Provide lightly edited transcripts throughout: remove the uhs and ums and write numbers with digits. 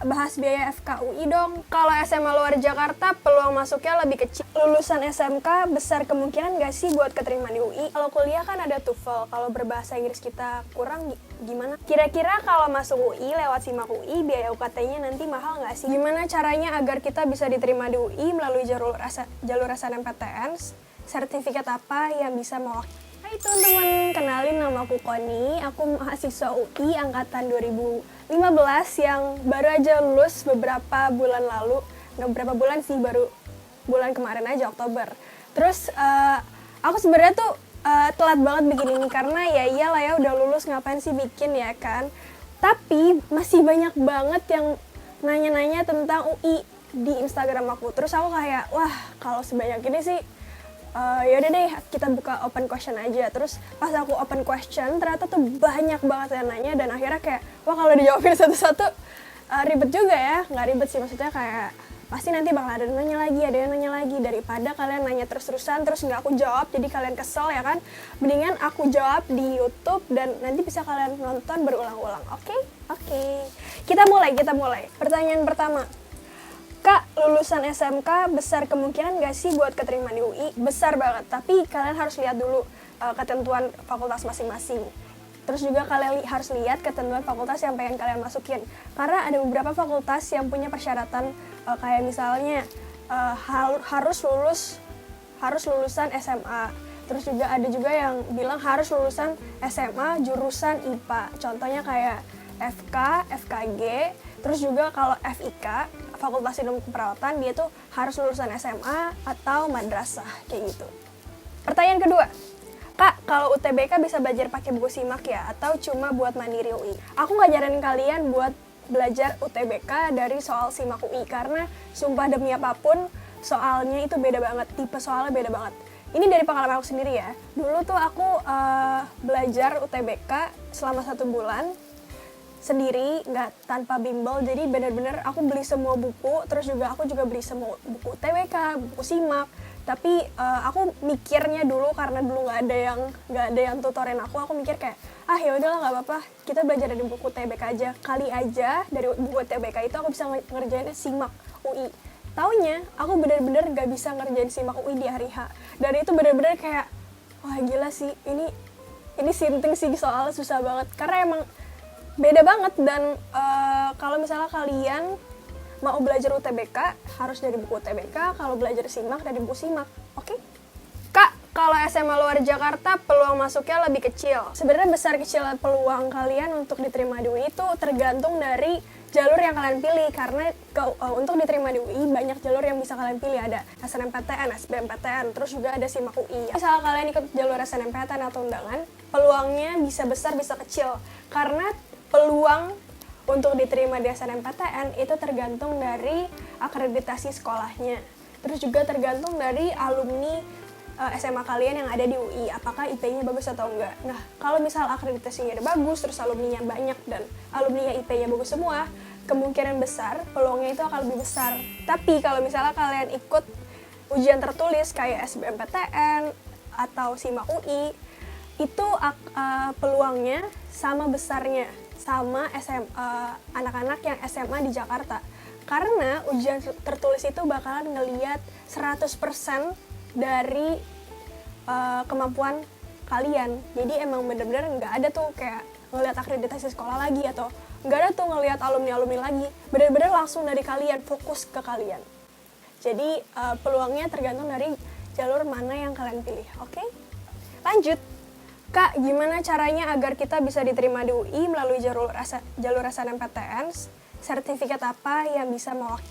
Bahas biaya FKUI dong. Kalau SMA luar Jakarta, peluang masuknya lebih kecil. Lulusan SMK, besar kemungkinan nggak sih buat keterima di UI? Kalau kuliah kan ada TOEFL, kalau berbahasa Inggris kita kurang gimana? Kira-kira kalau masuk UI lewat SIMAK UI, biaya UKT-nya nanti mahal nggak sih? Gimana caranya agar kita bisa diterima di UI melalui jalur SNMPTN? Sertifikat apa yang bisa mewakili? Hai teman-teman, kenalin nama aku Koni, aku mahasiswa UI angkatan 2015 yang baru aja lulus beberapa bulan lalu. Nggak beberapa bulan sih, baru bulan kemarin aja, Oktober. Terus aku sebenarnya tuh telat banget bikin ini karena ya iyalah ya udah lulus ngapain sih bikin ya kan. Tapi masih banyak banget yang nanya-nanya tentang UI di Instagram aku. Terus aku kayak, wah kalau sebanyak ini sih yaudah deh kita buka open question aja. Terus pas aku open question ternyata tuh banyak banget yang nanya dan akhirnya kayak wah kalau dijawabin satu-satu ribet juga ya. Nggak ribet sih, maksudnya kayak pasti nanti bakal ada yang nanya lagi daripada kalian nanya terus-terusan terus nggak aku jawab jadi kalian kesel ya kan. Mendingan aku jawab di YouTube dan nanti bisa kalian nonton berulang-ulang. Oke? Kita mulai. Pertanyaan pertama, Kak, lulusan SMK besar kemungkinan nggak sih buat keterima di UI? Besar banget, tapi kalian harus lihat dulu ketentuan fakultas masing-masing. Terus juga kalian harus lihat ketentuan fakultas yang pengen kalian masukin. Karena ada beberapa fakultas yang punya persyaratan kayak misalnya harus lulusan SMA. Terus juga ada juga yang bilang harus lulusan SMA jurusan IPA. Contohnya kayak FK, FKG, terus juga kalau FIK, Fakultas Ilmu Keperawatan, dia tuh harus lulusan SMA atau madrasah, kayak gitu. Pertanyaan kedua, Kak, kalau UTBK bisa belajar pakai buku SIMAK ya? Atau cuma buat mandiri UI? Aku ngajarin kalian buat belajar UTBK dari soal SIMAK UI, karena sumpah demi apapun, soalnya itu beda banget, tipe soalnya beda banget. Ini dari pengalaman aku sendiri ya. Dulu tuh aku belajar UTBK selama 1 bulan, sendiri, nggak tanpa bimbel, jadi benar-benar aku beli semua buku, terus juga aku juga beli semua buku TBK, buku SIMAK, tapi aku mikirnya dulu karena dulu nggak ada yang tutorin aku mikir kayak ya udahlah nggak apa-apa, kita belajar dari buku TBK aja, kali aja dari buku TBK itu aku bisa ngerjain SIMAK UI. Taunya aku benar-benar nggak bisa ngerjain SIMAK UI di hari H, dan itu benar-benar kayak wah gila sih, ini sinting sih, soalnya susah banget karena emang beda banget. Dan kalau misalnya kalian mau belajar UTBK harus dari buku UTBK, kalau belajar SIMAK dari buku SIMAK. Oke? Kak, kalau SMA luar Jakarta peluang masuknya lebih kecil. Sebenarnya besar kecil peluang kalian untuk diterima di UI itu tergantung dari jalur yang kalian pilih, karena untuk diterima di UI banyak jalur yang bisa kalian pilih. Ada SNMPTN, SBMPTN, terus juga ada SIMAK UI. Misalnya kalian ikut jalur SNMPTN atau undangan, peluangnya bisa besar bisa kecil, karena peluang untuk diterima di SNMPTN itu tergantung dari akreditasi sekolahnya. Terus juga tergantung dari alumni SMA kalian yang ada di UI, apakah IP-nya bagus atau enggak. Nah, kalau misal akreditasinya udah bagus, terus alumninya banyak dan alumninya IP-nya bagus semua, kemungkinan besar peluangnya itu akan lebih besar. Tapi kalau misalnya kalian ikut ujian tertulis kayak SBMPTN atau SIMAK UI, itu peluangnya sama besarnya sama anak-anak yang SMA di Jakarta. Karena ujian tertulis itu bakalan ngeliat 100% dari kemampuan kalian. Jadi emang bener-bener nggak ada tuh kayak ngeliat akreditasi sekolah lagi, atau nggak ada tuh ngeliat alumni-alumni lagi. Bener-bener langsung dari kalian, fokus ke kalian. Jadi peluangnya tergantung dari jalur mana yang kalian pilih. Oke? Lanjut. Kak, gimana caranya agar kita bisa diterima di UI melalui jalur SNMPTN? Sertifikat apa yang bisa mewakili?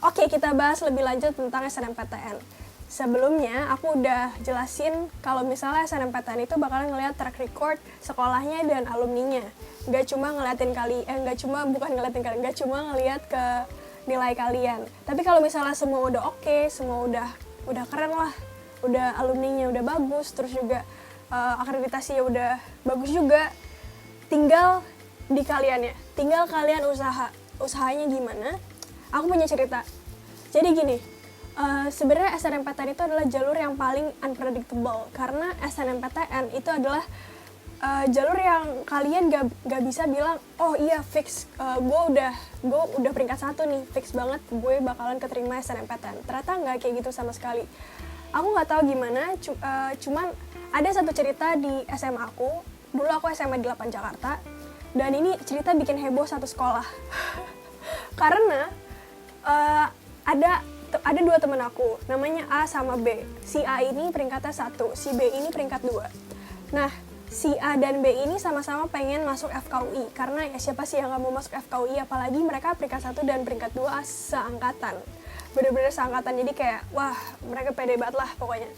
Oke, kita bahas lebih lanjut tentang SNMPTN. Sebelumnya, aku udah jelasin kalau misalnya SNMPTN itu bakalan ngeliat track record sekolahnya dan alumninya. Nggak cuma ngeliat ke nilai kalian. Tapi kalau misalnya semua udah oke, semua udah keren lah, udah alumninya udah bagus, terus juga akreditasinya udah bagus juga, tinggal di kalian ya, tinggal kalian usahanya gimana. Aku punya cerita. Jadi gini, sebenarnya SNMPTN itu adalah jalur yang paling unpredictable, karena SNMPTN itu adalah jalur yang kalian gak bisa bilang oh iya fix, gue udah peringkat 1 nih, fix banget gue bakalan keterima SNMPTN. Ternyata nggak kayak gitu sama sekali. Aku nggak tahu gimana, cuman ada satu cerita di SMA aku. Dulu aku SMA di 8 Jakarta, dan ini cerita bikin heboh satu sekolah. Karena ada dua temen aku, namanya A sama B. Si A ini peringkatnya 1, si B ini peringkat 2. Nah, si A dan B ini sama-sama pengen masuk FKUI, karena ya siapa sih yang gak mau masuk FKUI, apalagi mereka peringkat 1 dan peringkat 2 seangkatan. Bener-bener seangkatan, jadi kayak wah mereka pede banget lah pokoknya.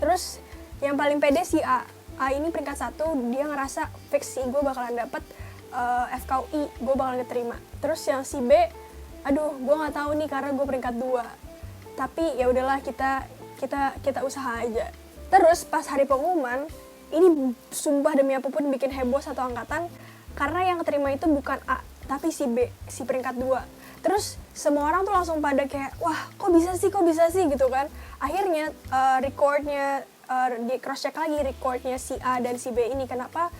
Terus yang paling pede si A ini peringkat 1, dia ngerasa fix sih gue bakalan dapet FKUI, gue bakalan diterima. Terus yang si B, aduh gue nggak tahu nih karena gue peringkat 2, tapi ya udahlah kita usaha aja. Terus pas hari pengumuman ini sumpah demi apapun bikin heboh satu angkatan, karena yang keterima itu bukan A tapi si B, si peringkat 2. Terus semua orang tuh langsung pada kayak wah kok bisa sih gitu kan. Akhirnya recordnya di cross check lagi recordnya si A dan si B ini, kenapa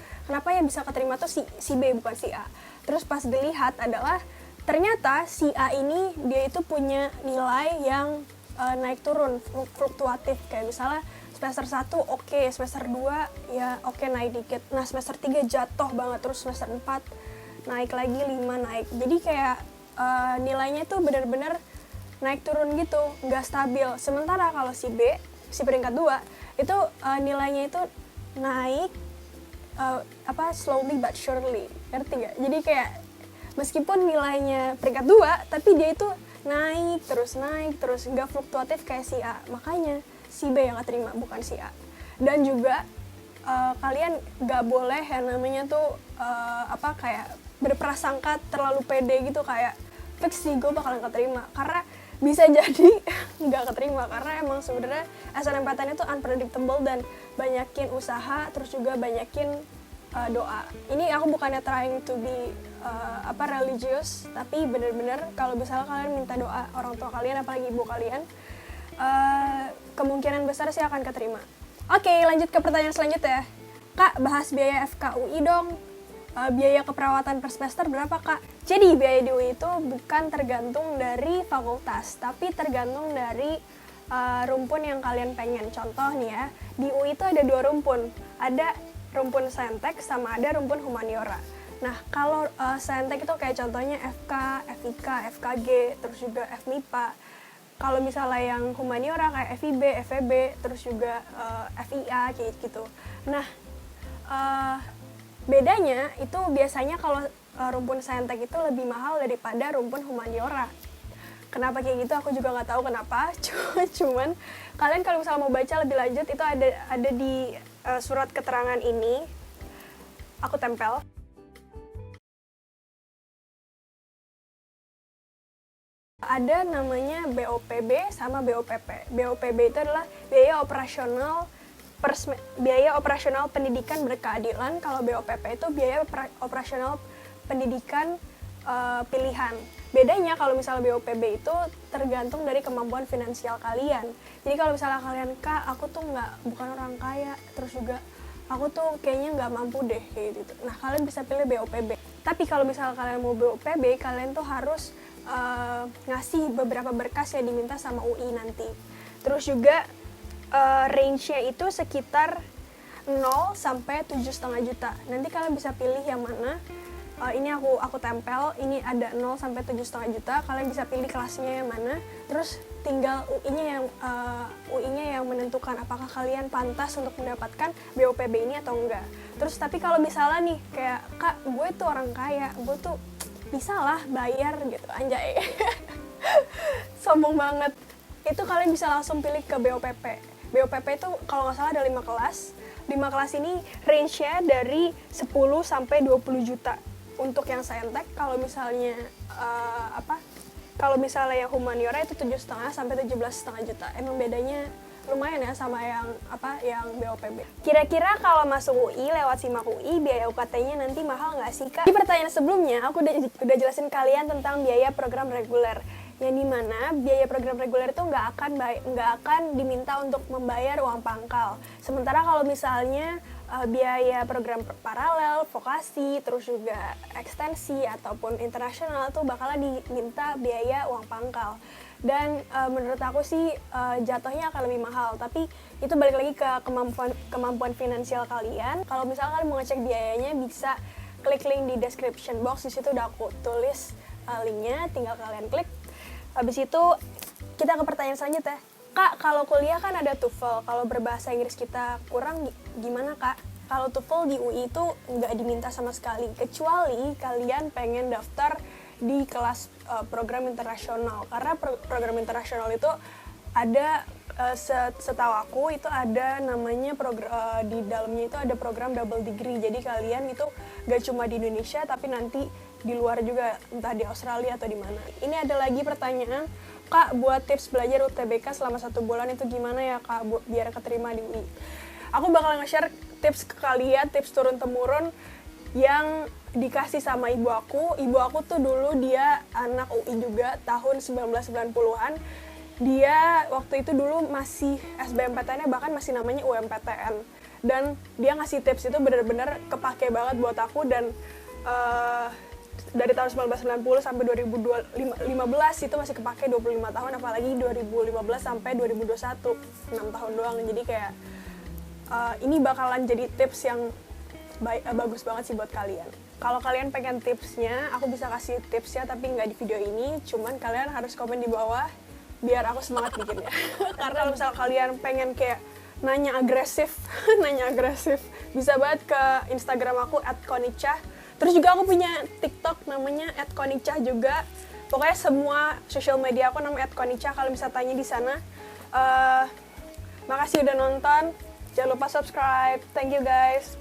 yang bisa keterima tuh si B bukan si A. Terus pas dilihat adalah ternyata si A ini dia itu punya nilai yang naik turun, fluktuatif. Kayak misalnya semester 1 oke, semester 2 ya oke naik dikit. Nah semester 3 jatuh banget, terus semester 4 naik lagi, 5 naik. Jadi kayak nilainya tuh benar-benar naik turun gitu, nggak stabil. Sementara kalau si B, si peringkat 2, itu nilainya itu naik slowly but surely, ngerti nggak? Jadi kayak meskipun nilainya peringkat 2, tapi dia itu naik terus, nggak fluktuatif kayak si A. Makanya si B yang nggak terima, bukan si A. Dan juga kalian nggak boleh yang namanya tuh kayak berprasangka terlalu pede gitu, kayak fix sih gue bakalan keterima, karena bisa jadi nggak keterima, karena emang sebenarnya SNMPTN itu unpredictable dan banyakin usaha, terus juga banyakin doa. Ini aku bukannya trying to be religious, tapi bener-bener kalau misalnya kalian minta doa orang tua kalian, apalagi ibu kalian, kemungkinan besar sih akan keterima. Oke, lanjut ke pertanyaan selanjutnya. Kak, bahas biaya FKUI dong. Biaya keperawatan per semester berapa, Kak? Jadi biaya di UI itu bukan tergantung dari fakultas, tapi tergantung dari rumpun yang kalian pengen. Contoh nih ya, di UI itu ada 2 rumpun. Ada rumpun Saintek sama ada rumpun Humaniora. Nah, kalau Saintek itu kayak contohnya FK, FIK, FKG, terus juga FMIPA. Kalau misalnya yang Humaniora kayak FIB, FEB, terus juga FIA kayak gitu. Nah, bedanya itu biasanya kalau rumpun Saintek itu lebih mahal daripada rumpun Humaniora. Kenapa kayak gitu aku juga nggak tahu kenapa. Cuman kalian kalau misalnya mau baca lebih lanjut itu ada di surat keterangan ini. Aku tempel. Ada namanya BOPB sama BOPP. BOPB itu adalah biaya operasional pendidikan berkeadilan. Kalau BOPP itu biaya operasional pendidikan pilihan. Bedanya kalau misalnya BOPB itu tergantung dari kemampuan finansial kalian. Jadi kalau misalnya kalian, Kak, aku tuh bukan orang kaya, terus juga aku tuh kayaknya nggak mampu deh kayak gitu. Nah, kalian bisa pilih BOPB. Tapi kalau misalnya kalian mau BOPB, kalian tuh harus ngasih beberapa berkas yang diminta sama UI nanti. Terus juga range-nya itu sekitar 0 sampai 7,5 juta. Nanti kalian bisa pilih yang mana. Ini aku tempel, ini ada 0 sampai 7,5 juta. Kalian bisa pilih kelasnya yang mana. Terus tinggal UI-nya yang menentukan apakah kalian pantas untuk mendapatkan BOPB ini atau enggak. Terus tapi kalau misalnya nih kayak, Kak, gue tuh orang kaya, gue tuh bisa lah bayar gitu, anjay. Sombong banget. Itu kalian bisa langsung pilih ke BOPP. BOPP itu kalau nggak salah ada 5 kelas. 5 kelas ini range-nya dari 10 sampai 20 juta. Untuk yang Saintek, kalau misalnya kalau misalnya yang Humaniora itu 7,5 sampai 17,5 juta. Emang bedanya lumayan ya sama yang BOPB. Kira-kira kalau masuk UI lewat SIMAK UI, biaya UKT-nya nanti mahal nggak sih, Kak? Di pertanyaan sebelumnya aku udah jelasin kalian tentang biaya program reguler, yang dimana biaya program reguler itu nggak akan diminta untuk membayar uang pangkal. Sementara kalau misalnya biaya program paralel, vokasi, terus juga ekstensi ataupun internasional tuh bakalan diminta biaya uang pangkal. Dan menurut aku sih jatuhnya akan lebih mahal, tapi itu balik lagi ke kemampuan finansial kalian. Kalau misalkan mau ngecek biayanya bisa klik link di description box, di situ udah aku tulis linknya, tinggal kalian klik. Habis itu kita ke pertanyaan selanjutnya. Kak, kalau kuliah kan ada TOEFL, kalau berbahasa Inggris kita kurang gimana Kak? Kalau TOEFL di UI itu nggak diminta sama sekali, kecuali kalian pengen daftar di kelas program internasional. Karena program internasional itu ada, setahu aku itu ada namanya di dalamnya itu ada program double degree. Jadi kalian itu nggak cuma di Indonesia, tapi nanti di luar juga, entah di Australia atau di mana. Ini ada lagi pertanyaan, Kak, buat tips belajar UTBK selama 1 bulan itu gimana ya Kak, biar keterima di UI? Aku bakal nge-share tips ke kalian, tips turun-temurun yang dikasih sama ibu aku. Ibu aku tuh dulu dia anak UI juga, tahun 1990-an. Dia waktu itu dulu masih SBMPTN-nya, bahkan masih namanya UMPTN. Dan dia ngasih tips itu bener-bener kepake banget buat aku, dan dari tahun 1990 sampai 2015 itu masih kepake 25 tahun, apalagi 2015 sampai 2021, 6 tahun doang. Jadi kayak ini bakalan jadi tips yang bagus banget sih buat kalian. Kalau kalian pengen tipsnya, aku bisa kasih tipsnya tapi nggak di video ini, cuman kalian harus komen di bawah biar aku semangat bikinnya. Karena kalau misalnya kalian pengen kayak nanya agresif, bisa banget ke Instagram aku @konicah. Terus juga aku punya TikTok namanya @konicah juga. Pokoknya semua sosial media aku namanya @konicah, kalau bisa tanya di sana. Makasih udah nonton. Jangan lupa subscribe. Thank you guys.